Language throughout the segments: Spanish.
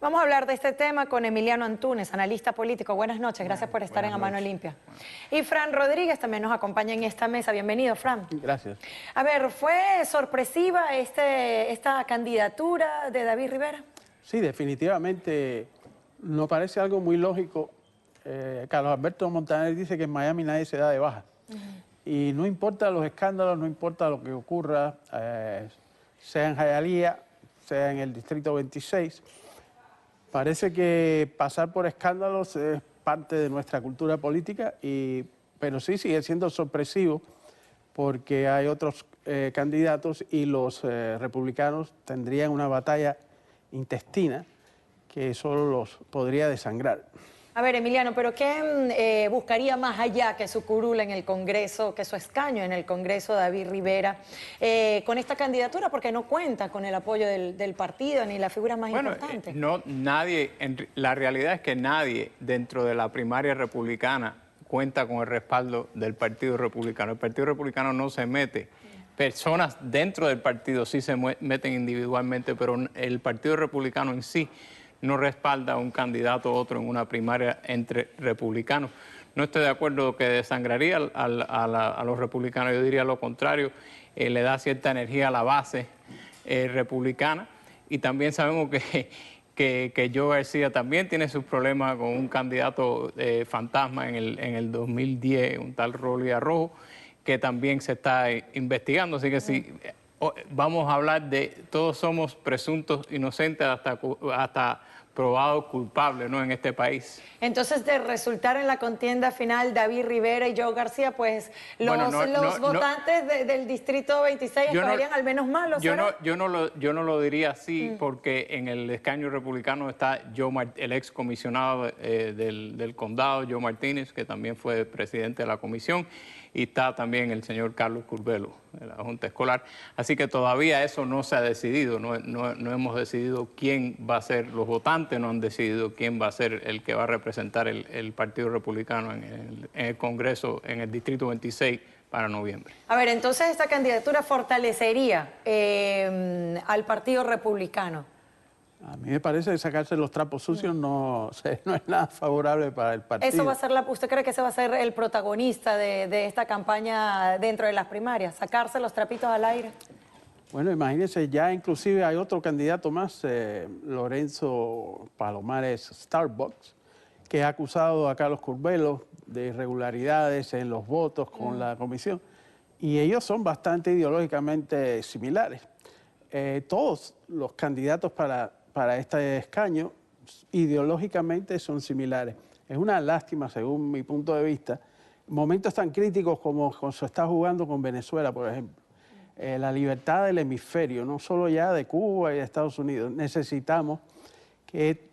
Vamos a hablar de este tema con Emiliano Antúnez, analista político. Buenas noches, gracias por estar en A Mano Limpia. Y Fran Rodríguez también nos acompaña en esta mesa. Bienvenido, Fran. Gracias. A ver, ¿fue sorpresiva esta candidatura de David Rivera? Sí, definitivamente nos parece algo muy lógico. Carlos Alberto Montaner dice que en Miami nadie se da de baja. Y no importa los escándalos, no importa lo que ocurra, sea en Hialeah, sea en el Distrito 26, parece que pasar por escándalos es parte de nuestra cultura política, pero sí sigue siendo sorpresivo porque hay otros candidatos y los republicanos tendrían una batalla intestina que solo los podría desangrar. A ver, Emiliano, ¿pero qué buscaría más allá que su curul en el Congreso, que su escaño en el Congreso, David Rivera, con esta candidatura? Porque no cuenta con el apoyo del partido ni las figuras más importantes. La realidad es que nadie dentro de la primaria republicana cuenta con el respaldo del Partido Republicano. El Partido Republicano no se mete. Personas dentro del partido sí se meten individualmente, pero el Partido Republicano en sí no respalda a un candidato u otro en una primaria entre republicanos. No estoy de acuerdo que desangraría a los republicanos, yo diría lo contrario, le da cierta energía a la base republicana. Y también sabemos que Joe García también tiene sus problemas con un candidato fantasma en el 2010, un tal Rolly Arrojo, que también se está investigando. Así que sí, vamos a hablar de todos somos presuntos inocentes hasta probados culpables, ¿no?, en este país. Entonces, de resultar en la contienda final David Rivera y Joe García, pues los votantes del Distrito 26 estarían al menos malos. Yo no lo diría así, porque en el escaño republicano está el ex comisionado del condado, Joe Martínez, que también fue presidente de la comisión, y está también el señor Carlos Curbelo, de la Junta Escolar. Así que todavía eso no se ha decidido, no hemos decidido quién va a ser, los votantes no han decidido quién va a ser el que va a representar el Partido Republicano en el Congreso, en el Distrito 26 para noviembre. A ver, entonces esta candidatura fortalecería al Partido Republicano. A mí me parece que sacarse los trapos sucios no es nada favorable para el partido. Eso va a ser ¿Usted cree que ese va a ser el protagonista de esta campaña dentro de las primarias? ¿Sacarse los trapitos al aire? Bueno, imagínense, ya inclusive hay otro candidato más, Lorenzo Palomares Starbucks, que ha acusado a Carlos Curbelo de irregularidades en los votos con la comisión. Y ellos son bastante ideológicamente similares. Todos los candidatos para este escaño ideológicamente son similares. Es una lástima, según mi punto de vista, momentos tan críticos como se está jugando con Venezuela, por ejemplo. La libertad del hemisferio, no solo ya de Cuba y de Estados Unidos. Necesitamos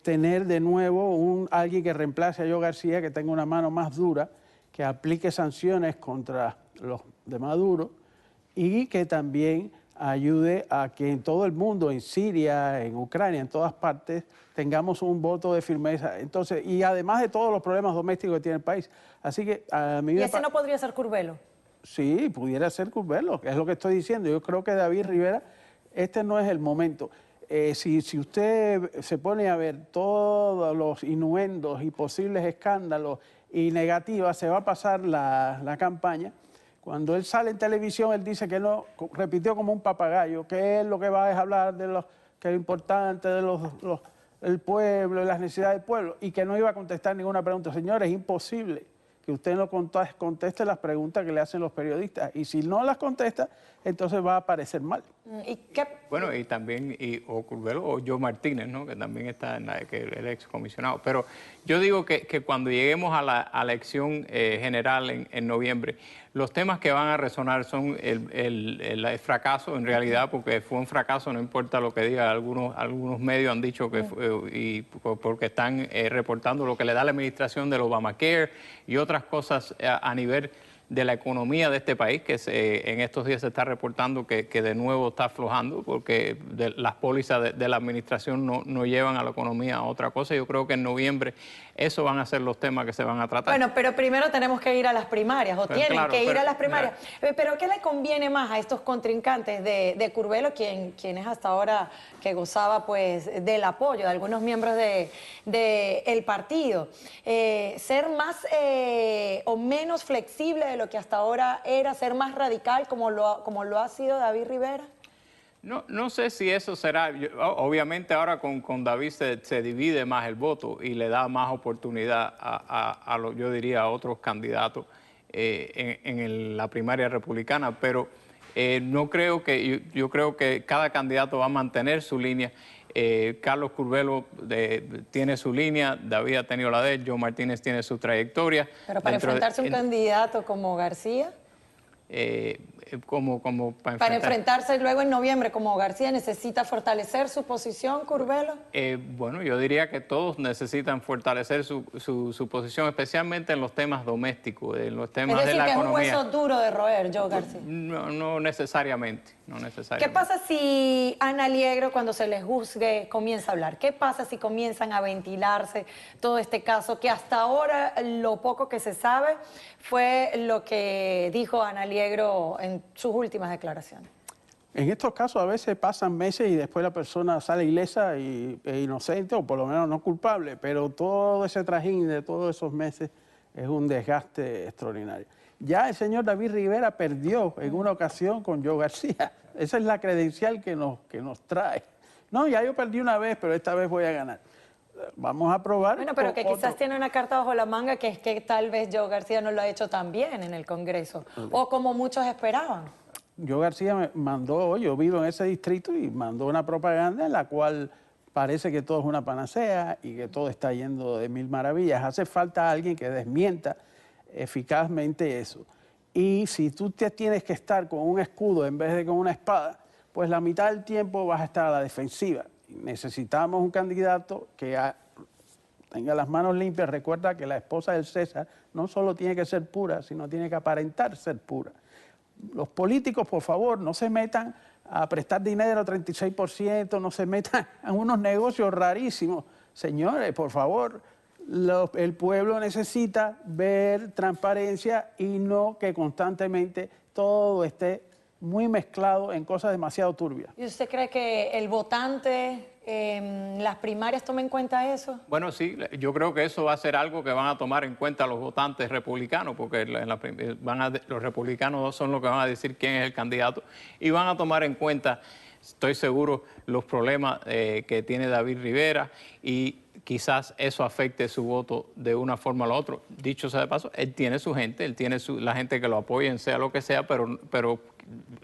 tener de nuevo alguien que reemplace a Joe García, que tenga una mano más dura, que aplique sanciones contra los de Maduro y que también ayude a que en todo el mundo, en Siria, en Ucrania, en todas partes, tengamos un voto de firmeza. Entonces, y además de todos los problemas domésticos que tiene el país. Así que a mí ¿Y ese no podría ser Curbelo? Sí, pudiera ser Curbelo, que es lo que estoy diciendo. Yo creo que David Rivera, este no es el momento. Si usted se pone a ver todos los innuendos y posibles escándalos y negativas, se va a pasar la campaña. Cuando él sale en televisión, él dice que no, repitió como un papagayo, que él lo que va es hablar de lo importante del pueblo y las necesidades del pueblo, y que no iba a contestar ninguna pregunta. Señores, es imposible que usted no conteste las preguntas que le hacen los periodistas. Y si no las contesta, entonces va a parecer mal. ¿Y qué? Bueno, y también o Curbelo o Joe Martínez, ¿no?, que también está que el ex comisionado. Pero yo digo que cuando lleguemos a la elección general en noviembre, los temas que van a resonar son el fracaso, en realidad, porque fue un fracaso, no importa lo que diga. Algunos medios han dicho que porque están reportando lo que le da la administración del Obamacare y otras cosas a nivel de la economía de este país, que en estos días se está reportando que de nuevo está aflojando, porque las pólizas de la administración no llevan a la economía a otra cosa. Yo creo que en noviembre esos van a ser los temas que se van a tratar. Bueno, pero primero tenemos que ir a las primarias, o tienen que ir a las primarias. Pero ¿qué le conviene más a estos contrincantes de Curbelo, quien es hasta ahora que gozaba pues del apoyo de algunos miembros del partido? ¿Ser más o menos flexible de lo que hasta ahora era, ser más radical como lo ha sido David Rivera? No sé si eso será. Obviamente ahora con David se divide más el voto y le da más oportunidad yo diría, a otros candidatos en la primaria republicana, pero no creo yo creo que cada candidato va a mantener su línea. Carlos Curbelo tiene su línea, David ha tenido la de él, Joe Martínez tiene su trayectoria. Pero para enfrentarse a un candidato como García... para enfrentarse luego en noviembre como García, ¿necesita fortalecer su posición, Curbelo? Bueno, yo diría que todos necesitan fortalecer su posición, especialmente en los temas domésticos, en los temas de la economía. Es decir, que es un hueso duro de roer, Joe García. No necesariamente, ¿Qué pasa si Ana Aliegro, cuando se les juzgue, comienza a hablar? ¿Qué pasa si comienzan a ventilarse todo este caso, que hasta ahora lo poco que se sabe fue lo que dijo Ana Aliegro en sus últimas declaraciones? En estos casos a veces pasan meses y después la persona sale ilesa e inocente, o por lo menos no culpable, pero todo ese trajín de todos esos meses es un desgaste extraordinario. Ya el señor David Rivera perdió en una ocasión con Joe García. Esa es la credencial que nos trae. No, ya yo perdí una vez, pero esta vez voy a ganar. Vamos a probar. Bueno, pero que quizás tiene una carta bajo la manga, que es que tal vez Joe García no lo ha hecho tan bien en el Congreso, o como muchos esperaban. Joe García me mandó, yo vivo en ese distrito, y mandó una propaganda en la cual parece que todo es una panacea y que todo está yendo de mil maravillas. Hace falta alguien que desmienta eficazmente eso. Y si tú te tienes que estar con un escudo en vez de con una espada, pues la mitad del tiempo vas a estar a la defensiva. Necesitamos un candidato que tenga las manos limpias. Recuerda que la esposa del César no solo tiene que ser pura, sino tiene que aparentar ser pura. Los políticos, por favor, no se metan a prestar dinero 36%, no se metan en unos negocios rarísimos. Señores, por favor, el pueblo necesita ver transparencia y no que constantemente todo esté muy mezclado en cosas demasiado turbias. ¿Y usted cree que el votante en las primarias tome en cuenta eso? Bueno, sí, yo creo que eso va a ser algo que van a tomar en cuenta los votantes republicanos, porque los republicanos son los que van a decir quién es el candidato, y van a tomar en cuenta, estoy seguro, los problemas que tiene David Rivera, y quizás eso afecte su voto de una forma o la otra. Dicho sea de paso, él tiene su gente, él tiene la gente que lo apoyen, sea lo que sea, pero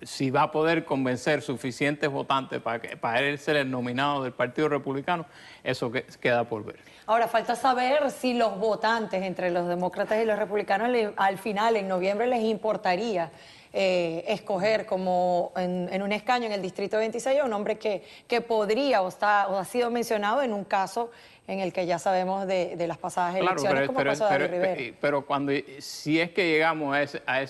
si va a poder convencer suficientes votantes para él ser el nominado del Partido Republicano, eso queda por ver. Ahora, falta saber si los votantes entre los demócratas y los republicanos al final, en noviembre, les importaría escoger como en un escaño en el Distrito 26 a un hombre que podría o ha sido mencionado en un caso en el que ya sabemos de las pasadas elecciones, como pasó David Rivera. Pero si es que llegamos a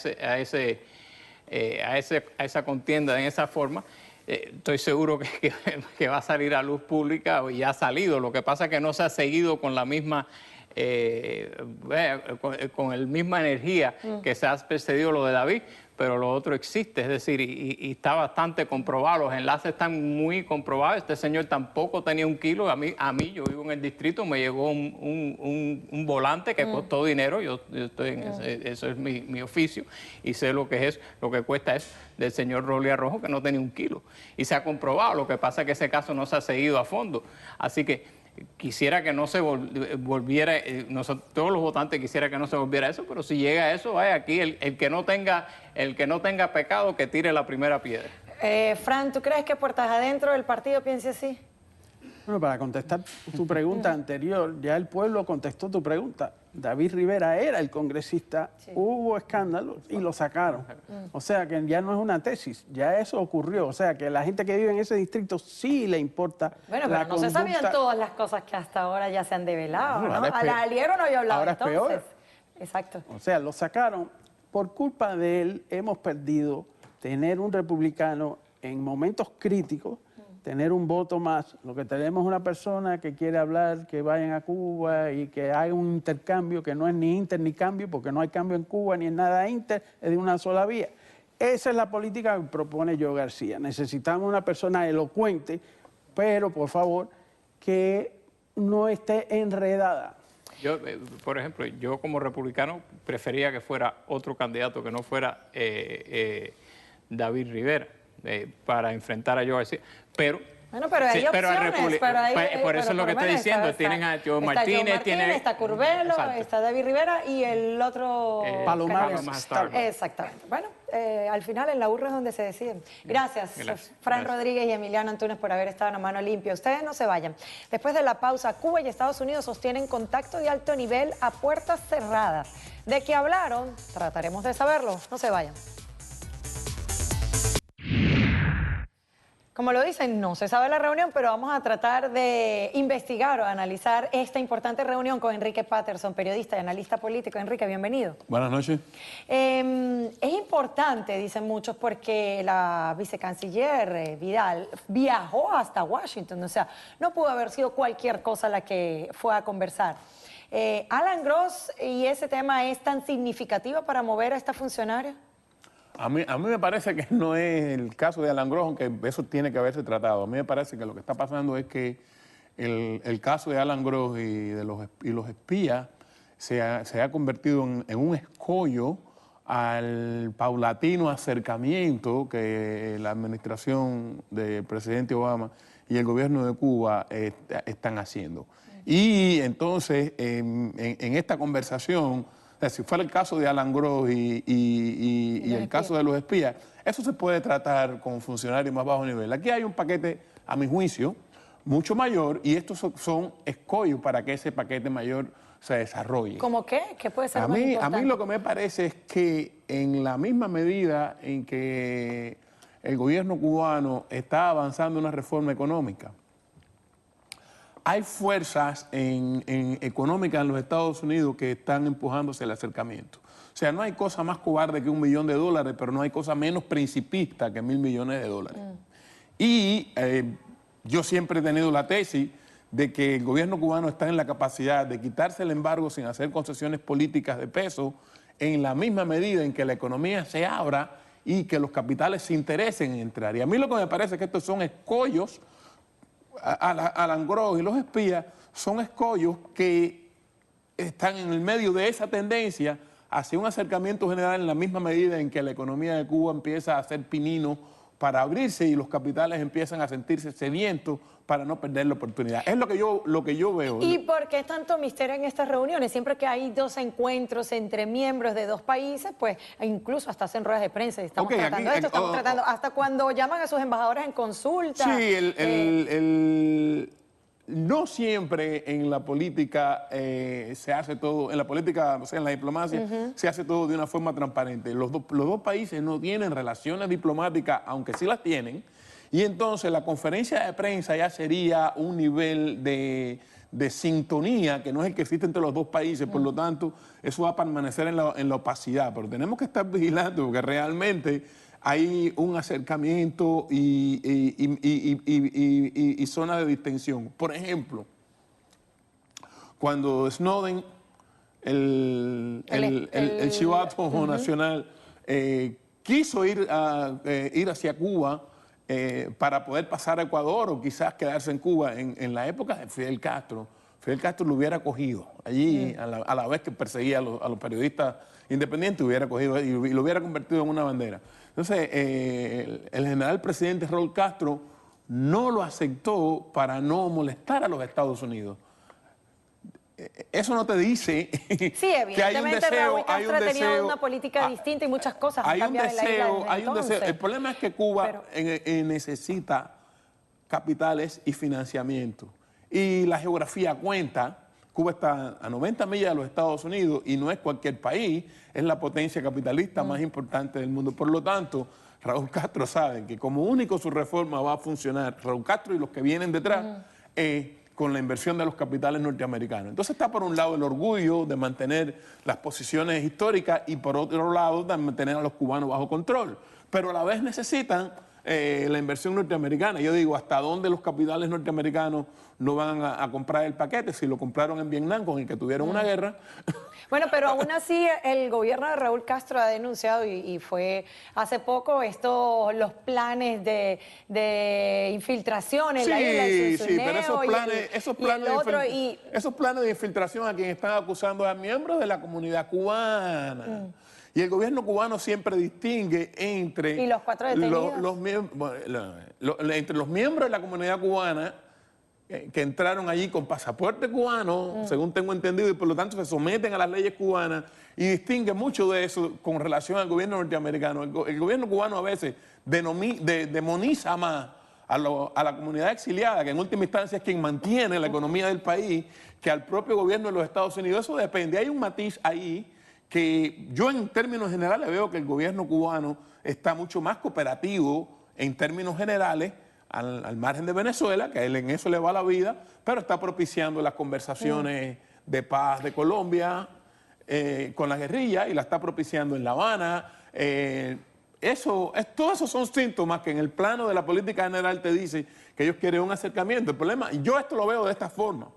esa contienda en esa forma, estoy seguro que va a salir a luz pública, y ya ha salido. Lo que pasa es que no se ha seguido con la misma con la misma energía que se ha precedido lo de David, pero lo otro existe, es decir, y está bastante comprobado, los enlaces están muy comprobados. Este señor tampoco tenía un kilo. A mí yo vivo en el distrito, me llegó un volante que costó dinero. Yo estoy en eso es mi oficio, y sé lo que es, lo que cuesta es del señor Rolly Rojo, que no tenía un kilo, y se ha comprobado. Lo que pasa es que ese caso no se ha seguido a fondo, así que quisiera que no se volviera, todos los votantes quisiera que no se volviera eso, pero si llega a eso, vaya, aquí el que no tenga pecado, que tire la primera piedra. Fran, ¿tú crees que puertas adentro del partido piense así? Bueno, para contestar tu pregunta anterior, ya el pueblo contestó tu pregunta. David Rivera era el congresista, hubo escándalos y lo sacaron. O sea que ya no es una tesis, ya eso ocurrió. O sea que la gente que vive en ese distrito sí le importa. Bueno, pero no se sabían todas las cosas que hasta ahora ya se han develado, ¿no? A la Aliegro no había hablado ahora entonces. Es peor. Exacto. O sea, lo sacaron por culpa de él hemos perdido tener un republicano en momentos críticos, tener un voto más. Lo que tenemos es una persona que quiere hablar, que vayan a Cuba y que haga un intercambio que no es ni inter ni cambio, porque no hay cambio en Cuba ni en nada inter, es de una sola vía. Esa es la política que propone Joe García. Necesitamos una persona elocuente, pero por favor, que no esté enredada. Yo, por ejemplo, yo como republicano prefería que fuera otro candidato que no fuera David Rivera para enfrentar a Joe García. Pero, bueno, pero hay opciones. Por eso es lo que estoy diciendo. Tienen a Joe Martínez, está Curbelo, está David Rivera y el otro... Palomares. Exactamente. Bueno, al final en la urna es donde se deciden. Gracias, Fran Rodríguez y Emiliano Antunes, por haber estado en A Mano Limpia. Ustedes no se vayan. Después de la pausa, Cuba y Estados Unidos sostienen contacto de alto nivel a puertas cerradas. ¿De qué hablaron? Trataremos de saberlo. No se vayan. Como lo dicen, no se sabe la reunión, pero vamos a tratar de investigar o analizar esta importante reunión con Enrique Patterson, periodista y analista político. Enrique, bienvenido. Buenas noches. Es importante, dicen muchos, porque la vicecanciller Vidal viajó hasta Washington, o sea, no pudo haber sido cualquier cosa la que fue a conversar. Alan Gross, ¿y ese tema es tan significativo para mover a esta funcionaria? A mí me parece que no es el caso de Alan Gross, aunque eso tiene que haberse tratado. A mí me parece que lo que está pasando es que el caso de Alan Gross y los espías se ha convertido en un escollo al paulatino acercamiento que la administración del presidente Obama y el gobierno de Cuba están haciendo. Y entonces, en esta conversación, si fuera el caso de Alan Gross y el caso de los espías, eso se puede tratar con funcionarios más bajo nivel. Aquí hay un paquete, a mi juicio, mucho mayor, y estos son escollos para que ese paquete mayor se desarrolle. ¿Cómo qué? ¿Qué puede ser más importante? A mí lo que me parece es que en la misma medida en que el gobierno cubano está avanzando una reforma económica, hay fuerzas económicas en los Estados Unidos que están empujándose el acercamiento. O sea, no hay cosa más cobarde que $1 millón, pero no hay cosa menos principista que $1.000 millones. Y yo siempre he tenido la tesis de que el gobierno cubano está en la capacidad de quitarse el embargo sin hacer concesiones políticas de peso en la misma medida en que la economía se abra y que los capitales se interesen en entrar. Y a mí lo que me parece es que estos son escollos. Alan Gross y los espías son escollos que están en el medio de esa tendencia hacia un acercamiento general en la misma medida en que la economía de Cuba empieza a hacer pinino para abrirse y los capitales empiezan a sentirse sedientos para no perder la oportunidad. Es lo que yo veo. ¿Y por qué tanto misterio en estas reuniones? Siempre que hay dos encuentros entre miembros de dos países, pues incluso hasta hacen ruedas de prensa y estamos tratando esto, estamos tratando hasta cuando llaman a sus embajadores en consulta. Sí, no siempre en la política se hace todo, en la política, o sea, en la diplomacia, se hace todo de una forma transparente. Los dos países no tienen relaciones diplomáticas, aunque sí las tienen, y entonces la conferencia de prensa ya sería un nivel de sintonía que no es el que existe entre los dos países, por lo tanto, eso va a permanecer en la opacidad, pero tenemos que estar vigilando porque realmente hay un acercamiento y zona de distensión. Por ejemplo, cuando Snowden, el chivato nacional, quiso ir hacia Cuba para poder pasar a Ecuador o quizás quedarse en Cuba en la época de Fidel Castro lo hubiera cogido allí a la vez que perseguía a los periodistas independientes, hubiera cogido y lo hubiera convertido en una bandera. Entonces, el general presidente Raúl Castro no lo aceptó para no molestar a los Estados Unidos. Eso no te dice sí, evidentemente que hay un deseo, Raúl Castro tenía una política distinta y muchas cosas han cambiado en la isla desde entonces. El problema es que Cuba necesita capitales y financiamiento. Y la geografía cuenta. Cuba está a 90 millas de los Estados Unidos y no es cualquier país, es la potencia capitalista más importante del mundo. Por lo tanto, Raúl Castro sabe que como único su reforma va a funcionar, Raúl Castro y los que vienen detrás, con la inversión de los capitales norteamericanos. Entonces está por un lado el orgullo de mantener las posiciones históricas y por otro lado de mantener a los cubanos bajo control. Pero a la vez necesitan la inversión norteamericana. Yo digo, ¿hasta dónde los capitales norteamericanos no van a comprar el paquete? Si lo compraron en Vietnam, con el que tuvieron una guerra. Bueno, pero aún así el gobierno de Raúl Castro ha denunciado y fue hace poco los planes de infiltración en la isla de Sí, pero esos planes de infiltración a quien están acusando a miembros de la comunidad cubana. Y el gobierno cubano siempre distingue entre ¿Y los 4 detenidos? Entre los miembros de la comunidad cubana que entraron allí con pasaporte cubano, según tengo entendido, y por lo tanto se someten a las leyes cubanas, y distingue mucho de eso con relación al gobierno norteamericano. El gobierno cubano a veces demoniza más a la comunidad exiliada, que en última instancia es quien mantiene la economía del país, que al propio gobierno de los Estados Unidos. Eso depende. Hay un matiz ahí que yo en términos generales veo que el gobierno cubano está mucho más cooperativo en términos generales al margen de Venezuela, que a él en eso le va la vida, pero está propiciando las conversaciones de paz de Colombia con la guerrilla y la está propiciando en La Habana. Todos esos son síntomas que en el plano de la política general te dice que ellos quieren un acercamiento. El problema, y yo esto lo veo de esta forma,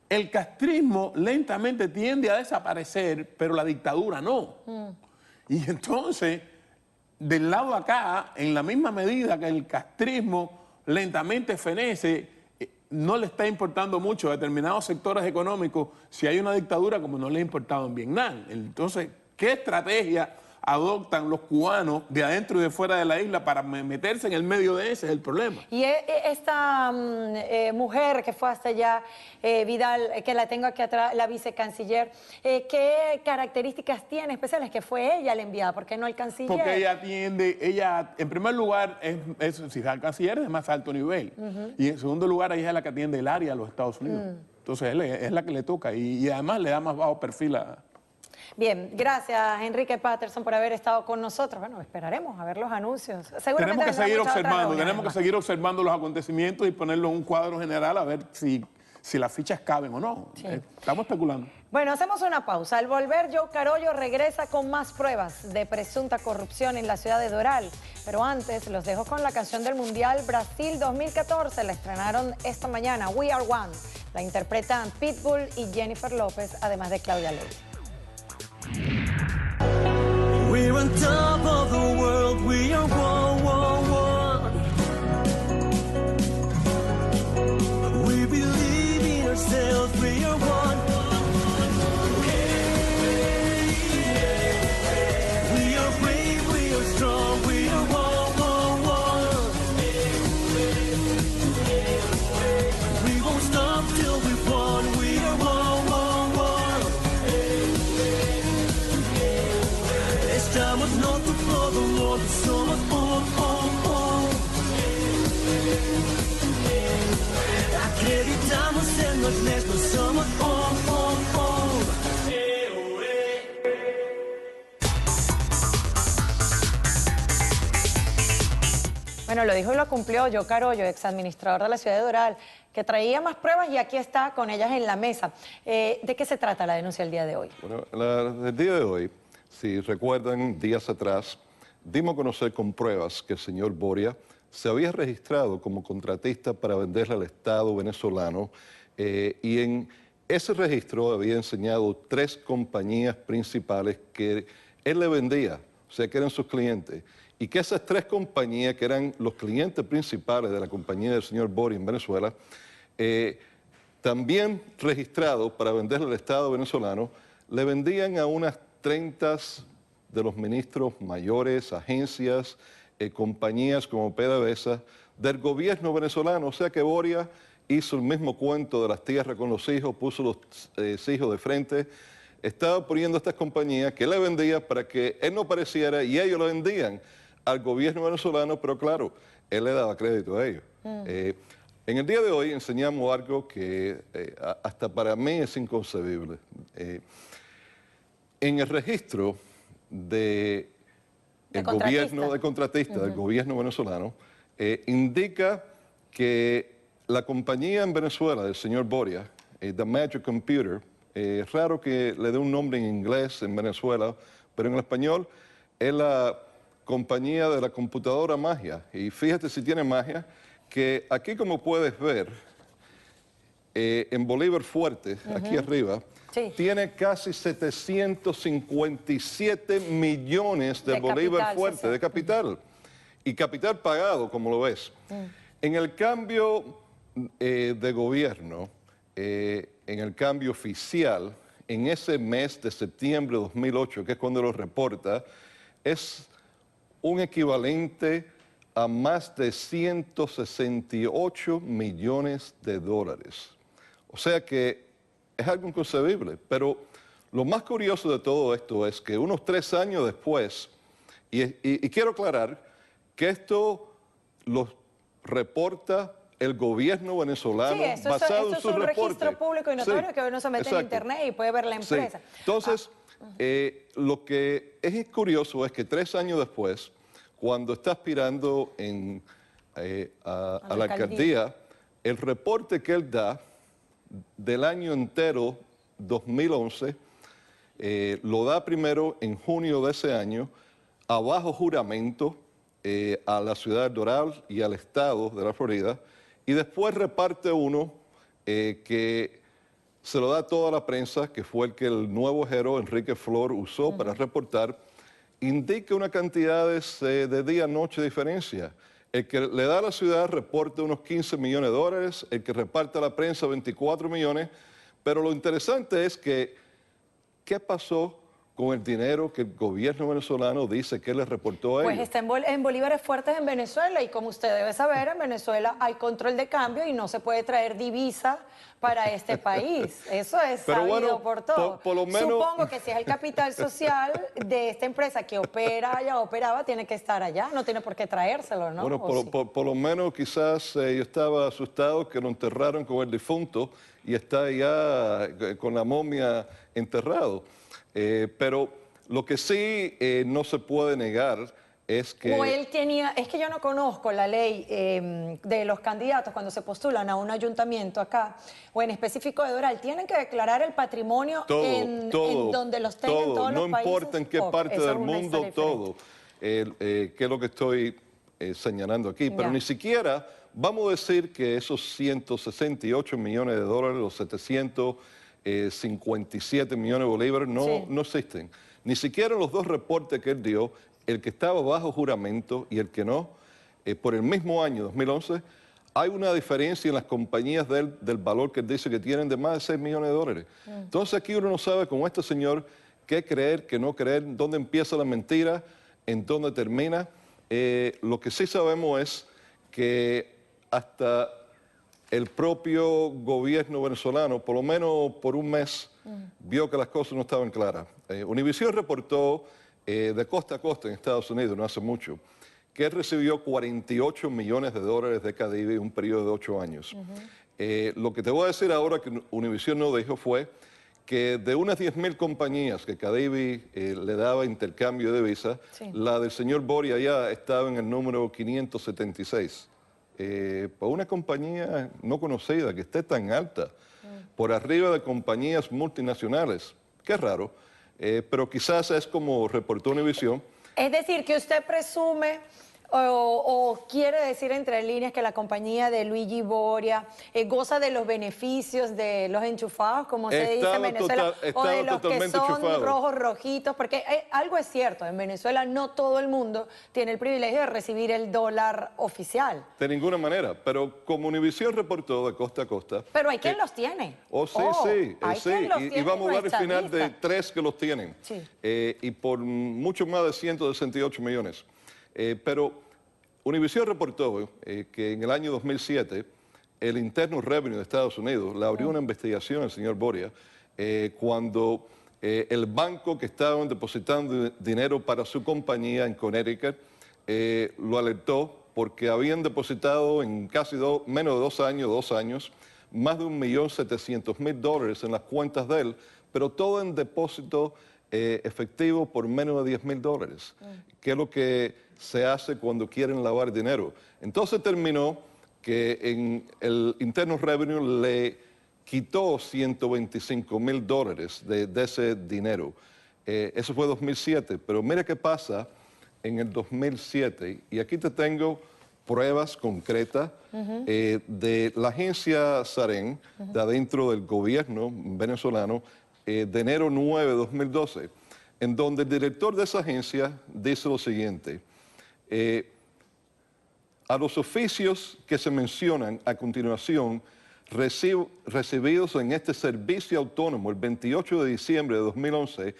el castrismo lentamente tiende a desaparecer, pero la dictadura no. Y entonces, del lado de acá, en la misma medida que el castrismo lentamente fenece, no le está importando mucho a determinados sectores económicos si hay una dictadura como no le ha importado en Vietnam. Entonces, ¿qué estrategia adoptan los cubanos de adentro y de fuera de la isla para meterse en el medio de ese? Es el problema. Y esta mujer que fue hasta allá, Vidal, que la tengo aquí atrás, la vicecanciller, ¿qué características tiene especiales? Que fue ella la enviada, ¿por qué no el canciller? Porque ella en primer lugar, si es el canciller es de más alto nivel. Y en segundo lugar, ella es la que atiende el área de los Estados Unidos. Entonces, es la que le toca y además le da más bajo perfil a... Bien, gracias Enrique Patterson por haber estado con nosotros. Bueno, esperaremos a ver los anuncios. Seguramente tenemos que seguir observando los acontecimientos y ponerlo en un cuadro general a ver si las fichas caben o no. Sí. Estamos especulando. Bueno, hacemos una pausa. Al volver, Joe Carollo regresa con más pruebas de presunta corrupción en la ciudad de Doral. Pero antes, los dejo con la canción del Mundial Brasil 2014. La estrenaron esta mañana, We Are One. La interpretan Pitbull y Jennifer López, además de Claudia Ley. We're on top of the world, we are one, one, one. We believe in ourselves, we are one. We are brave, we are strong, we are one, one, one. We won't stop till we've won, we are one, one, one. Estamos nosotros todo el mundo, somos acreditamos en los nuestros, somos Bueno, lo dijo y lo cumplió Joe Carollo, exadministrador de la ciudad de Doral, que traía más pruebas y aquí está con ellas en la mesa. ¿De qué se trata la denuncia el día de hoy? Bueno, el día de hoy, si recuerdan, días atrás, dimos a conocer con pruebas que el señor Boria se había registrado como contratista para venderle al Estado venezolano y en ese registro había enseñado 3 compañías principales que él le vendía, o sea, que eran sus clientes, y que esas 3 compañías, que eran los clientes principales de la compañía del señor Boria en Venezuela, también registrados para venderle al Estado venezolano, le vendían a unas 30 de los ministros mayores, agencias, compañías como PDVSA del gobierno venezolano. O sea que Boria hizo el mismo cuento de las tierras con los hijos, puso los hijos de frente, estaba poniendo estas compañías que le vendía para que él no pareciera y ellos le vendían al gobierno venezolano, pero claro, él le daba crédito a ellos. En el día de hoy enseñamos algo que hasta para mí es inconcebible. En el registro del gobierno de contratista del gobierno venezolano, indica que la compañía en Venezuela del señor Boria, The Magic Computer, es raro que le dé un nombre en inglés en Venezuela, pero en español es la compañía de la computadora magia. Y fíjate si tiene magia, que aquí como puedes ver, en Bolívar Fuerte, aquí arriba, Sí. tiene casi 757 millones de Bolívar capital Fuerte, social. de capital. Y capital pagado, como lo ves. En el cambio de gobierno, en el cambio oficial, en ese mes de septiembre de 2008, que es cuando lo reporta, es un equivalente a más de 168 millones de dólares. O sea que es algo inconcebible. Pero lo más curioso de todo esto es que unos 3 años después, y quiero aclarar que esto lo reporta el gobierno venezolano Sí, eso basado en es sus un reportes. registro público y notorio Sí, que uno se mete en exacto. internet y puede ver la Sí. empresa. Entonces, lo que es curioso es que 3 años después, cuando está aspirando a la alcaldía, el reporte que él da del año entero 2011, lo da primero en junio de ese año, a bajo juramento a la ciudad de Doral y al estado de la Florida, y después reparte uno que se lo da a toda la prensa, que fue el que el nuevo Jero Enrique Flor usó para reportar, indica una cantidad de día-noche de diferencia. El que le da a la ciudad reporta unos 15 millones de dólares, el que reparte a la prensa 24 millones, pero lo interesante es que, ¿qué pasó con el dinero que el gobierno venezolano dice que le reportó a Pues ellos? está en bolívares fuertes en Venezuela y como usted debe saber, en Venezuela hay control de cambio y no se puede traer divisa para este país. Eso es Pero sabido bueno, por todo. por lo menos- Supongo que si es el capital social de esta empresa que opera allá, operaba, tiene que estar allá, no tiene por qué traérselo, ¿no? Bueno, ¿O sí? por lo menos quizás yo estaba asustado que lo enterraron con el difunto y está ya con la momia enterrado. Pero lo que sí no se puede negar es que... O él tenía, es que yo no conozco la ley de los candidatos cuando se postulan a un ayuntamiento acá, o en específico de Doral, tienen que declarar el patrimonio en donde los tengan todos no los países. importa en qué Ok, parte esa del es una mundo, historia todo, que es lo que estoy señalando aquí. Pero Ya. ni siquiera vamos a decir que esos 168 millones de dólares, los 757 millones de bolívares, Sí. no existen. Ni siquiera los dos reportes que él dio, el que estaba bajo juramento y el que no, por el mismo año, 2011, hay una diferencia en las compañías del valor que él dice que tienen de más de 6 millones de dólares. Entonces aquí uno no sabe con este señor qué creer, qué no creer, dónde empieza la mentira, en dónde termina. Lo que sí sabemos es que hasta el propio gobierno venezolano, por lo menos por un mes, vio que las cosas no estaban claras. Univision reportó de costa a costa en Estados Unidos, no hace mucho, que él recibió 48 millones de dólares de Cadivi en un periodo de 8 años. Lo que te voy a decir ahora que Univision no dijo fue que de unas 10.000 compañías que Cadivi le daba intercambio de divisas, Sí. la del señor Boria ya estaba en el número 576. Para una compañía no conocida que esté tan alta, por arriba de compañías multinacionales, qué raro, pero quizás es como reportó Univision. Es decir, que usted presume o quiere decir entre líneas que la compañía de Luigi Boria goza de los beneficios de los enchufados, como se dice Estaba en Venezuela, o de estaba los que totalmente son enchufado. rojos, rojitos, porque algo es cierto, en Venezuela no todo el mundo tiene el privilegio de recibir el dólar oficial. De ninguna manera, pero como Univision reportó de costa a costa. Pero hay quien los tiene. Oh, sí, hay sí. quien los Y tiene vamos a ver el final de estadista. 3 que los tienen. Sí. Y por mucho más de 168 millones. Pero Univision reportó que en el año 2007 el Internal Revenue de Estados Unidos le abrió una investigación al señor Boria cuando el banco que estaban depositando dinero para su compañía en Connecticut lo alertó porque habían depositado en casi menos de 2 años, más de $1.700.000 en las cuentas de él, pero todo en depósito efectivo por menos de $10.000, que es lo que se hace cuando quieren lavar dinero. Entonces terminó que en el Internal Revenue le quitó $125,000 de ese dinero. Eso fue 2007, pero mira qué pasa en el 2007, y aquí te tengo pruebas concretas de la agencia SAREN, de adentro del gobierno venezolano, de enero 9 de 2012, en donde el director de esa agencia dice lo siguiente: a los oficios que se mencionan a continuación, recibidos en este servicio autónomo el 28 de diciembre de 2011,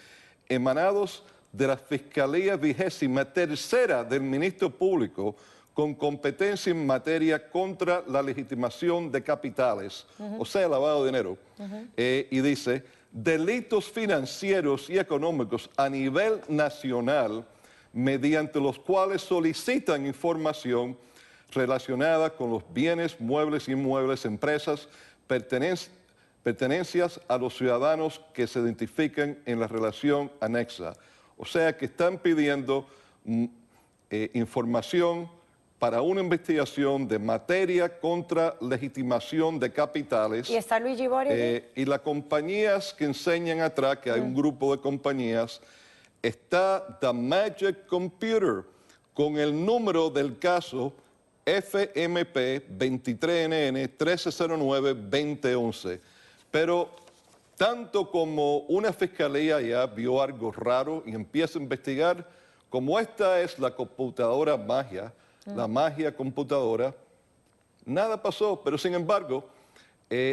emanados de la Fiscalía 23ª del Ministro Público con competencia en materia contra la legitimación de capitales, o sea, lavado de dinero, y dice, delitos financieros y económicos a nivel nacional, mediante los cuales solicitan información relacionada con los bienes, muebles, inmuebles, empresas, pertenencias a los ciudadanos que se identifican en la relación anexa. O sea que están pidiendo información para una investigación de materia contra legitimación de capitales. ¿Y está Luigi Boria? Y las compañías que enseñan atrás, que hay un grupo de compañías, está The Magic Computer con el número del caso FMP 23NN 1309-2011. Pero tanto como una fiscalía ya vio algo raro y empieza a investigar, como esta es la computadora magia, la magia computadora, nada pasó. Pero sin embargo,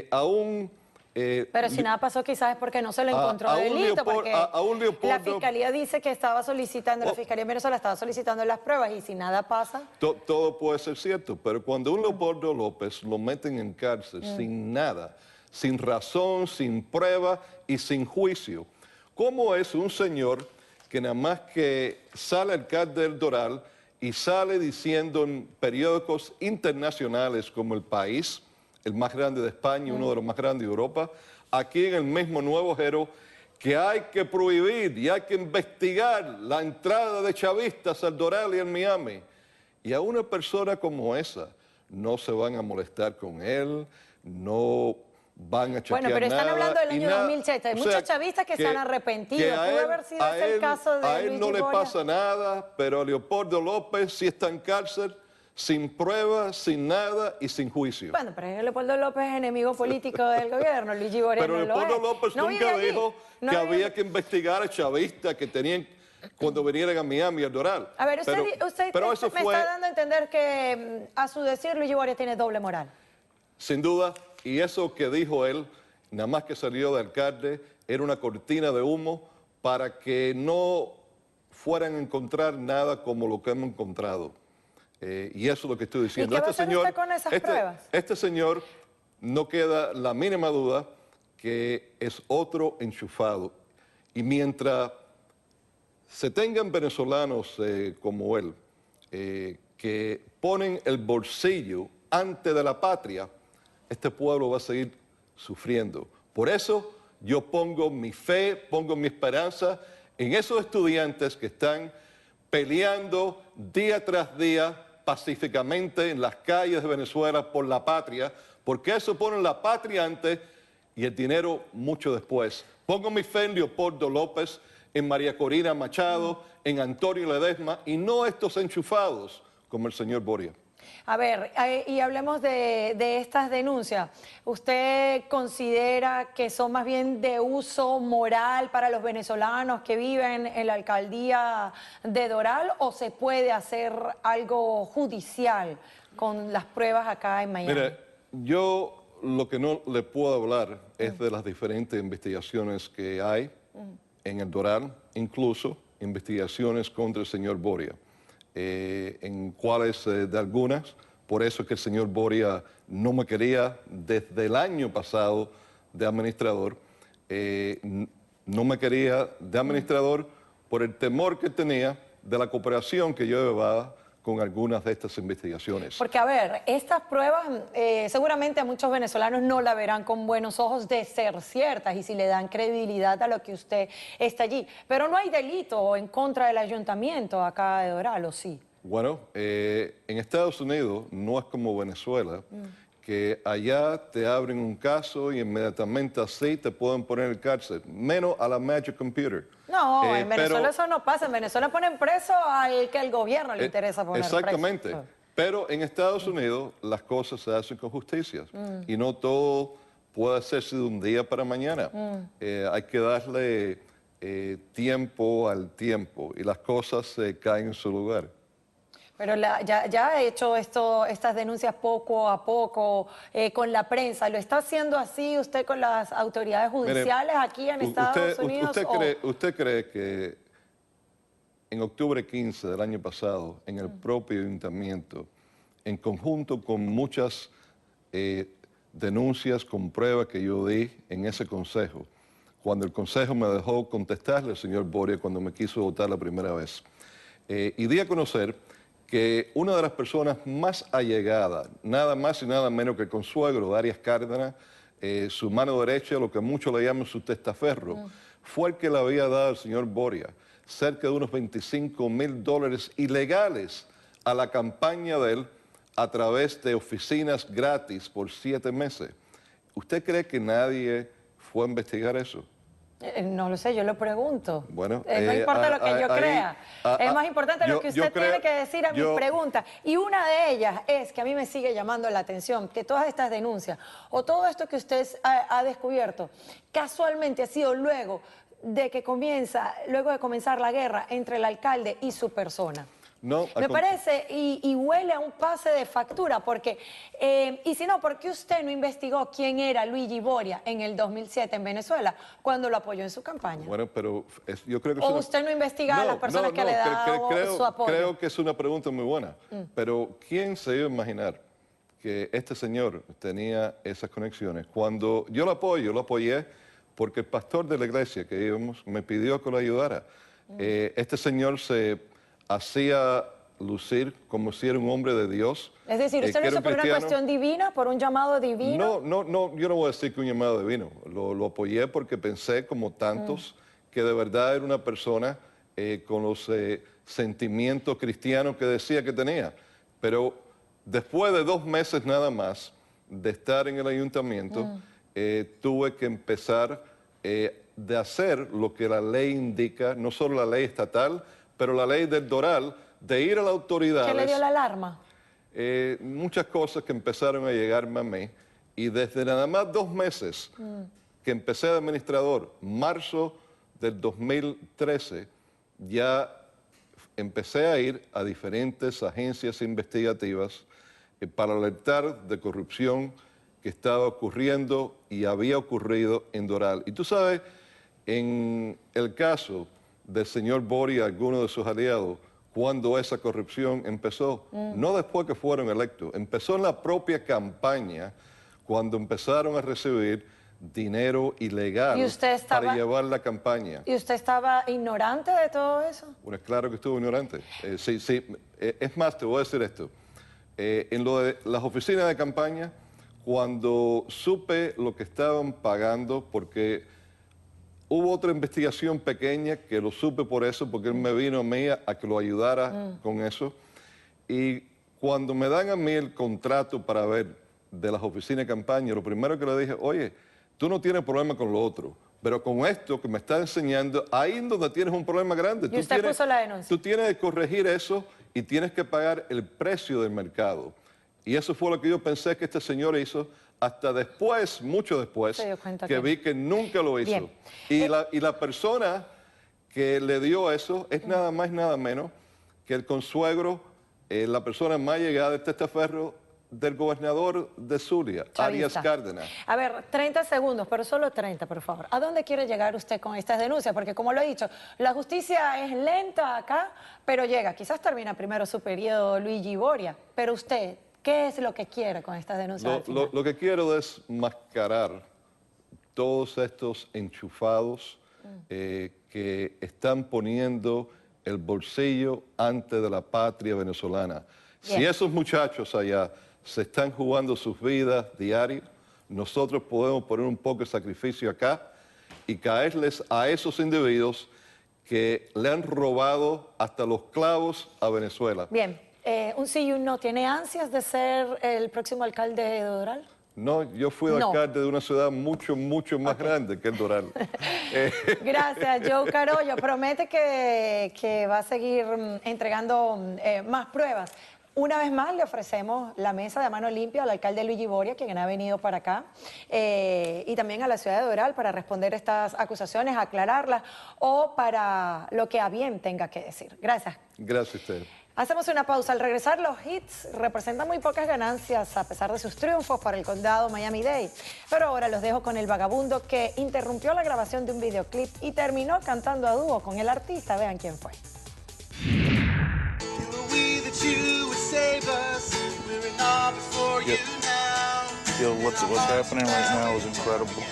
aún... pero si nada pasó, quizás es porque no se le encontró delito, porque la Fiscalía dice que estaba solicitando, la Fiscalía en Venezuela estaba solicitando las pruebas, y si nada pasa... Todo puede ser cierto, pero cuando un Leopoldo López lo meten en cárcel sin nada, sin razón, sin prueba y sin juicio, ¿cómo es un señor que nada más que sale alcalde del Doral y sale diciendo en periódicos internacionales como El País, el más grande de España, uno de los más grandes de Europa, aquí en el mismo Nuevo Jero, que hay que prohibir y hay que investigar la entrada de chavistas al Doral y en Miami? Y a una persona como esa no se van a molestar con él, no van a chequear nada. Bueno, pero están hablando del año 2007. Hay muchos chavistas que se han arrepentido. Pudo haber sido ese el caso de a él no Luigi le Boria. pasa nada, pero a Leopoldo López sí está en cárcel, sin pruebas, sin nada y sin juicio. Bueno, pero es que Leopoldo López es enemigo político del gobierno, Luigi Boria Pero no lo Leopoldo es. López No nunca vive allí. dijo No que vive había allí. que investigar a chavistas que tenían cuando vinieran a Miami y al Doral. A ver, usted pero eso me fue, está dando a entender que, a su decir, Luigi Boria tiene doble moral. sin duda, y eso que dijo él, nada más que salió de alcalde, era una cortina de humo para que no fueran a encontrar nada como lo que hemos encontrado. Y eso es lo que estoy diciendo. ¿Y qué va a hacer usted con esas pruebas? Este señor, no queda la mínima duda que es otro enchufado. Y mientras se tengan venezolanos como él, que ponen el bolsillo antes de la patria, este pueblo va a seguir sufriendo. Por eso yo pongo mi fe, pongo mi esperanza en esos estudiantes que están peleando día tras día pacíficamente en las calles de Venezuela por la patria, porque eso pone la patria antes y el dinero mucho después. Pongo mi fe en Leopoldo López, en María Corina Machado, en Antonio Ledesma, y no estos enchufados como el señor Boria. A ver, y hablemos de estas denuncias. ¿Usted considera que son más bien de uso moral para los venezolanos que viven en la alcaldía de Doral, o se puede hacer algo judicial con las pruebas acá en Miami? Mire, yo lo que no le puedo hablar es de las diferentes investigaciones que hay en el Doral, incluso investigaciones contra el señor Boria. En cuáles de algunas, por eso es que el señor Boria no me quería desde el año pasado de administrador, no me quería de administrador por el temor que tenía de la cooperación que yo llevaba con algunas de estas investigaciones. Porque, a ver, estas pruebas seguramente a muchos venezolanos no la verán con buenos ojos de ser ciertas, y si le dan credibilidad a lo que usted está allí. Pero no hay delito en contra del ayuntamiento acá de Doral, ¿o sí? Bueno, en Estados Unidos no es como Venezuela, que allá te abren un caso y inmediatamente así te pueden poner en cárcel, menos a la Magic Computer. No, en Venezuela pero- eso no pasa. En Venezuela ponen preso al que el gobierno le interesa poner Exactamente. preso. Pero en Estados Unidos las cosas se hacen con justicia y no todo puede hacerse de un día para mañana. Hay que darle tiempo al tiempo y las cosas se caen en su lugar. Pero ya ha hecho estas denuncias poco a poco con la prensa. ¿Lo está haciendo así usted con las autoridades Mire, judiciales aquí en Estados Unidos? ¿Usted cree que en octubre 15 del año pasado, en el propio ayuntamiento, en conjunto con muchas denuncias con pruebas que yo di en ese consejo, cuando el consejo me dejó contestarle al señor Boria cuando me quiso votar la primera vez, y di a conocer que una de las personas más allegadas, nada más y nada menos que el consuegro de Arias Cárdenas, su mano derecha, lo que muchos le llaman su testaferro, fue el que le había dado al señor Boria cerca de unos $25,000 ilegales a la campaña de él a través de oficinas gratis por 7 meses. ¿Usted cree que nadie fue a investigar eso? No lo sé, yo lo pregunto. Bueno, no importa lo que yo crea. Es más importante lo que usted tiene que decir a mis preguntas. Y una de ellas es que a mí me sigue llamando la atención que todas estas denuncias o todo esto que usted ha descubierto casualmente ha sido luego de comenzar la guerra entre el alcalde y su persona. No, Me parece y huele a un pase de factura, porque, y si no, ¿por qué usted no investigó quién era Luigi Boria en el 2007 en Venezuela, cuando lo apoyó en su campaña? Bueno, pero yo creo que... ¿O usted no investiga a las personas que le dan su apoyo? Creo que es una pregunta muy buena, pero ¿quién se iba a imaginar que este señor tenía esas conexiones? Cuando yo lo apoyé porque el pastor de la iglesia que íbamos me pidió que lo ayudara. Este señor se hacía lucir como si era un hombre de Dios. Es decir, ¿usted lo hizo por una cuestión divina, por un llamado divino? No, yo no voy a decir que un llamado divino. Lo apoyé porque pensé, como tantos, que de verdad era una persona con los sentimientos cristianos que decía que tenía. Pero después de 2 meses nada más de estar en el ayuntamiento, tuve que empezar de hacer lo que la ley indica, no solo la ley estatal, pero la ley del Doral, de ir a las autoridades. ¿Qué le dio la alarma? Muchas cosas que empezaron a llegarme a mí. Y desde nada más 2 meses que empecé de administrador, marzo del 2013, ya empecé a ir a diferentes agencias investigativas para alertar de corrupción que estaba ocurriendo y había ocurrido en Doral. Y tú sabes, en el caso del señor Boria, algunos de sus aliados, cuando esa corrupción empezó, no después que fueron electos, empezó en la propia campaña, cuando empezaron a recibir dinero ilegal para llevar la campaña. ¿Y usted estaba ignorante de todo eso? Bueno, claro que estuve ignorante. Sí. Es más, te voy a decir esto. En lo de las oficinas de campaña, cuando supe lo que estaban pagando, porque hubo otra investigación pequeña que lo supe por eso, porque él me vino a mí a que lo ayudara con eso. Y cuando me dan a mí el contrato para ver de las oficinas de campaña, lo primero que le dije, oye, tú no tienes problema con lo otro, pero con esto que me estás enseñando, ahí es donde tienes un problema grande. ¿Y usted puso la denuncia? Tú tienes que corregir eso y tienes que pagar el precio del mercado. Y eso fue lo que yo pensé que este señor hizo, hasta después, mucho después, que vi que nunca lo hizo. Y la persona que le dio eso es nada más, nada menos que el consuegro, la persona más llegada del testaferro del gobernador de Zulia, Arias Cárdenas. A ver, 30 segundos, pero solo 30, por favor. ¿A dónde quiere llegar usted con estas denuncias? Porque, como lo he dicho, la justicia es lenta acá, pero llega. Quizás termina primero su periodo Luigi Boria, pero usted, ¿qué es lo que quiere con estas denuncias? Lo que quiero es mascarar todos estos enchufados que están poniendo el bolsillo antes de la patria venezolana. Si esos muchachos allá se están jugando sus vidas diarias, nosotros podemos poner un poco de sacrificio acá y caerles a esos individuos que le han robado hasta los clavos a Venezuela. Bien, un sí y un no. ¿Tiene ansias de ser el próximo alcalde de Doral? No, yo fui No. alcalde de una ciudad mucho más grande que el Doral. Gracias, Joe Carollo. Promete que va a seguir entregando más pruebas. Una vez más le ofrecemos la mesa de mano limpia al alcalde Luigi Boria, quien ha venido para acá, y también a la ciudad de Doral para responder estas acusaciones, aclararlas o para lo que a bien tenga que decir. Gracias. Gracias a usted. Hacemos una pausa. Al regresar, los hits representan muy pocas ganancias a pesar de sus triunfos para el condado Miami-Dade. Pero ahora los dejo con el vagabundo que interrumpió la grabación de un videoclip y terminó cantando a dúo con el artista. Vean quién fue. Yo, what's happening right now is incredible.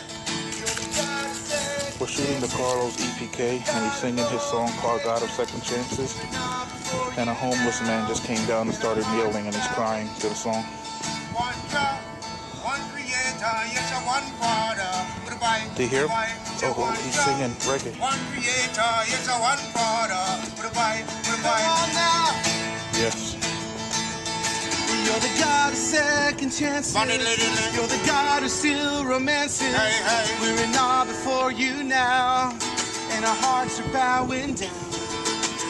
We're shooting the Carlos EPK, and he's singing his song called God of Second Chances. And a homeless man just came down and started kneeling, and he's crying to the song. Do you hear him? Oh, he's singing reggae. Yes. You're the God of second chances. You're the God who still romances. We're in awe before you now, and our hearts are bowing down.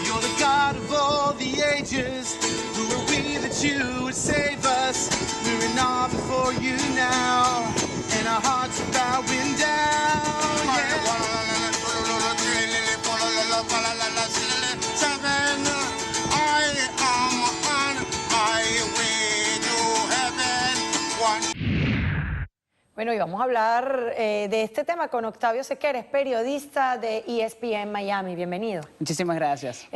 You're the God of all the ages. Who are we that you would save us? We're in awe before you now, and our hearts are bowing down. Yeah. Bueno, y vamos a hablar de este tema con Octavio Sequeres, periodista de ESPN Miami. Bienvenido. Muchísimas gracias.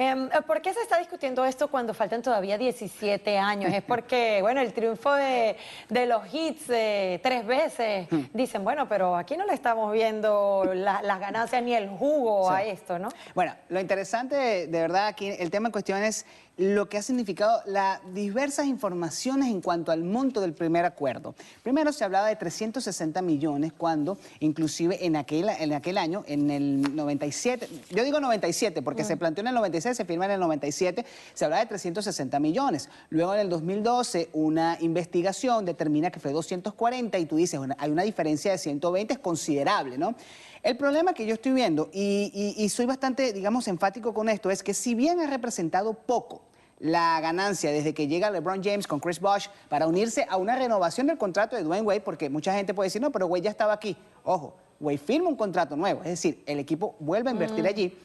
¿Por qué se está discutiendo esto cuando faltan todavía 17 años? Es porque, bueno, el triunfo de los hits 3 veces, dicen, bueno, pero aquí no le estamos viendo las ganancias ni el jugo a esto, ¿no? Bueno, lo interesante, de verdad, aquí el tema en cuestión es lo que ha significado las diversas informaciones en cuanto al monto del primer acuerdo. Primero se hablaba de 360 millones cuando inclusive en aquel año, en el 97, yo digo 97 porque se planteó en el 96, se firma en el 97, se hablaba de 360 millones. Luego en el 2012 una investigación determina que fue 240 y tú dices, bueno, hay una diferencia de 120, es considerable, ¿no? El problema que yo estoy viendo, y soy bastante, digamos, enfático con esto, es que si bien ha representado poco la ganancia desde que llega LeBron James con Chris Bosh para unirse a una renovación del contrato de Dwayne Wade, porque mucha gente puede decir, no, pero Wade ya estaba aquí. Ojo, Wade firma un contrato nuevo, es decir, el equipo vuelve a invertir allí.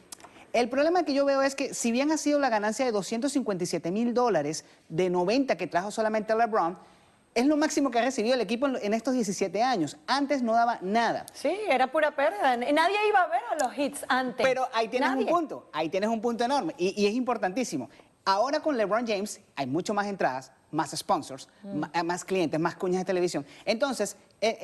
El problema que yo veo es que si bien ha sido la ganancia de $257,000 de 90 que trajo solamente LeBron, es lo máximo que ha recibido el equipo en estos 17 años. Antes no daba nada. Sí, era pura pérdida. Nadie iba a ver a los hits antes. Pero ahí tienes un punto, ahí tienes un punto enorme y es importantísimo. Ahora con LeBron James hay mucho más entradas, más sponsors, más clientes, más cuñas de televisión. Entonces,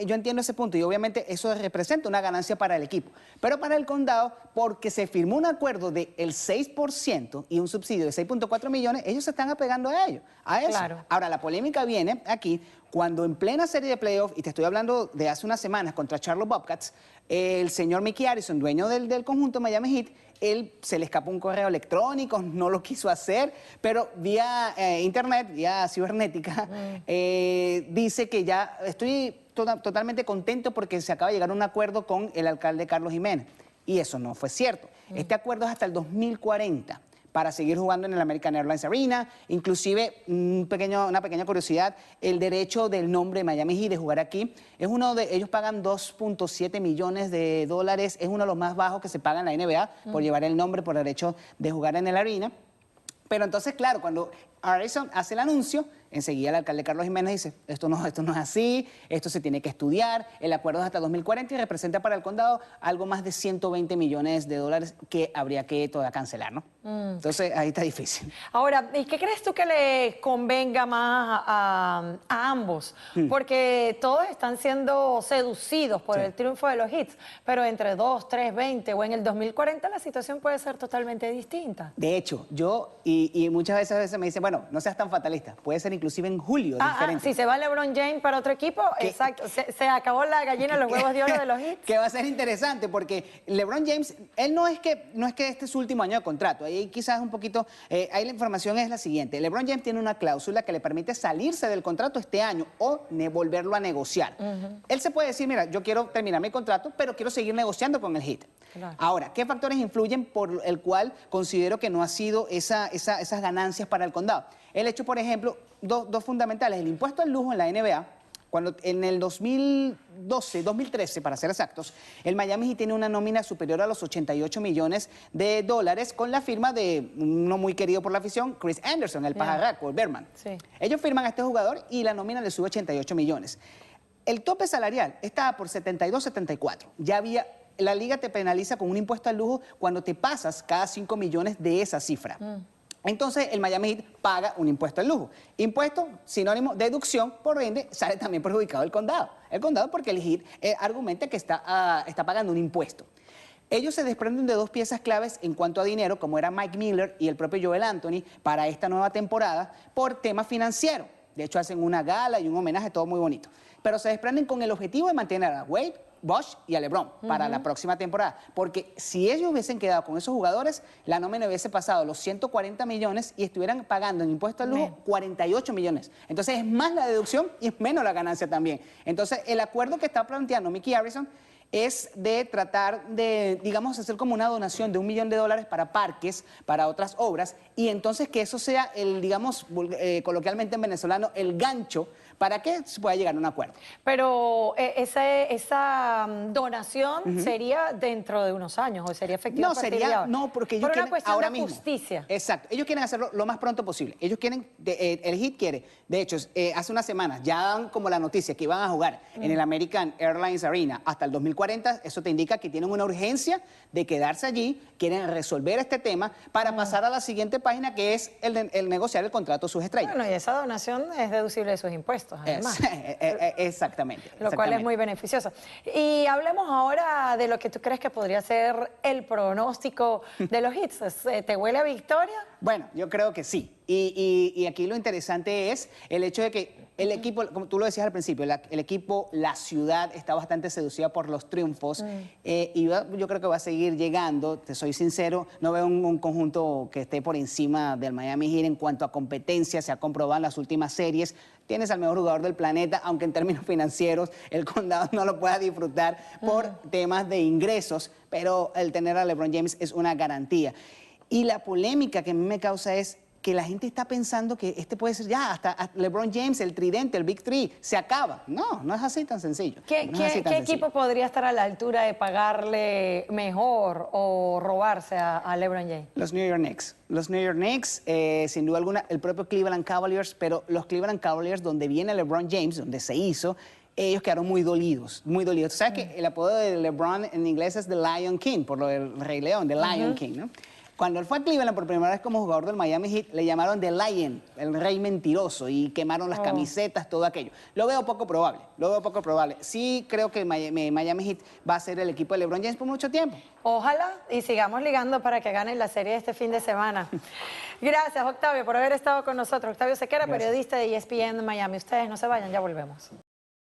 yo entiendo ese punto y obviamente eso representa una ganancia para el equipo. Pero para el condado, porque se firmó un acuerdo del 6% y un subsidio de 6.4 millones, ellos se están apegando a ello, a eso. Claro. Ahora, la polémica viene aquí cuando en plena serie de playoffs, y te estoy hablando de hace unas semanas contra Charlotte Bobcats, el señor Mickey Arison, dueño del conjunto Miami Heat, él se le escapó un correo electrónico, no lo quiso hacer, pero vía internet, vía cibernética, dice que ya estoy totalmente contento porque se acaba de llegar a un acuerdo con el alcalde Carlos Jiménez. Y eso no fue cierto. Este acuerdo es hasta el 2040 para seguir jugando en el American Airlines Arena. Inclusive, una pequeña curiosidad, el derecho del nombre Miami Heat de jugar aquí, ellos pagan $2.7 millones, es uno de los más bajos que se paga en la NBA por llevar el nombre, por el derecho de jugar en el arena. Pero entonces, claro, cuando Arison hace el anuncio, enseguida el alcalde Carlos Jiménez dice, esto no es así, esto se tiene que estudiar, el acuerdo es hasta 2040 y representa para el condado algo más de $120 millones que habría que todavía cancelar, ¿no? Entonces, ahí está difícil. Ahora, ¿y qué crees tú que le convenga más a ambos? Porque todos están siendo seducidos por el triunfo de los hits, pero entre 2, 3, 20 o en el 2040 la situación puede ser totalmente distinta. De hecho, yo, y muchas veces me dicen, bueno, no seas tan fatalista, puede ser incluso inclusive en julio. diferente. Si se va LeBron James para otro equipo, exacto, se acabó la gallina de los huevos de oro de los Heat. Que va a ser interesante porque LeBron James, él no es que este es su último año de contrato. Ahí quizás un poquito, ahí la información es la siguiente. LeBron James tiene una cláusula que le permite salirse del contrato este año o volverlo a negociar. Él se puede decir, mira, yo quiero terminar mi contrato, pero quiero seguir negociando con el Heat. Claro. Ahora, ¿qué factores influyen por el cual considero que no ha sido esas ganancias para el condado? El hecho, por ejemplo, dos fundamentales. El impuesto al lujo en la NBA, cuando en el 2013, para ser exactos, el Miami Heat tiene una nómina superior a los 88 millones de dólares con la firma de uno muy querido por la afición, Chris Anderson, el pajarraco, el Berman. Sí. Ellos firman a este jugador y la nómina le sube 88 millones. El tope salarial estaba por 72, 74. Ya había... La liga te penaliza con un impuesto al lujo cuando te pasas cada 5 millones de esa cifra. Entonces, el Miami Heat paga un impuesto al lujo. Impuesto, sinónimo, deducción, por ende, sale también perjudicado el condado. El condado porque el Heat argumenta que está pagando un impuesto. Ellos se desprenden de dos piezas claves en cuanto a dinero, como era Mike Miller y el propio Joel Anthony, para esta nueva temporada, por tema financiero. De hecho, hacen una gala y un homenaje, todo muy bonito. Pero se desprenden con el objetivo de mantener a Wade, Bosh y a LeBron para la próxima temporada. Porque si ellos hubiesen quedado con esos jugadores, la nómina hubiese pasado los 140 millones y estuvieran pagando en impuesto al lujo 48 millones. Entonces es más la deducción y es menos la ganancia también. Entonces el acuerdo que está planteando Mickey Harrison es de tratar de, digamos, hacer como una donación de $1 millón para parques, para otras obras, y entonces que eso sea el, digamos, coloquialmente en venezolano, el gancho para que se pueda llegar a un acuerdo. Pero esa donación sería dentro de unos años, o sería efectiva a partir de ahora. No, porque ellos quieren ahora mismo. Justicia. Exacto, ellos quieren hacerlo lo más pronto posible. Ellos quieren, el Heat quiere, de hecho, hace unas semanas ya dan como la noticia que iban a jugar en el American Airlines Arena hasta el 2040, eso te indica que tienen una urgencia de quedarse allí, quieren resolver este tema para pasar a la siguiente página, que es el negociar el contrato de sus estrellas. Bueno, y esa donación es deducible de sus impuestos, además. Exactamente. Lo cual es muy beneficioso. Y hablemos ahora de lo que tú crees que podría ser el pronóstico de los Heat. ¿Te huele a victoria? Bueno, yo creo que sí. Y aquí lo interesante es el hecho de que el equipo, como tú lo decías al principio, el equipo, la ciudad está bastante seducida por los triunfos y yo creo que va a seguir llegando. Te soy sincero, no veo un conjunto que esté por encima del Miami Heat en cuanto a competencia. Se ha comprobado en las últimas series. Tienes al mejor jugador del planeta, aunque en términos financieros el condado no lo pueda disfrutar por temas de ingresos, pero el tener a LeBron James es una garantía. Y la polémica que a mí me causa es que la gente está pensando que este puede ser ya hasta LeBron James, el tridente, el Big Three, se acaba. No, no es así tan sencillo. ¿Qué equipo podría estar a la altura de pagarle mejor o robarse a LeBron James? Los New York Knicks. Los New York Knicks, sin duda alguna, el propio Cleveland Cavaliers, pero los Cleveland Cavaliers, donde viene LeBron James, donde se hizo, ellos quedaron muy dolidos, muy dolidos. ¿Tú sabes que el apodo de LeBron en inglés es The Lion King, por lo del Rey León, The Lion King, ¿no? Cuando él fue a Cleveland por primera vez como jugador del Miami Heat, le llamaron The Lion, el rey mentiroso, y quemaron las camisetas, todo aquello. Lo veo poco probable, Sí creo que Miami Heat va a ser el equipo de LeBron James por mucho tiempo. Ojalá y sigamos ligando para que ganen la serie de este fin de semana. Gracias, Octavio, por haber estado con nosotros. Octavio Sequera, periodista de ESPN Miami. Ustedes no se vayan, ya volvemos.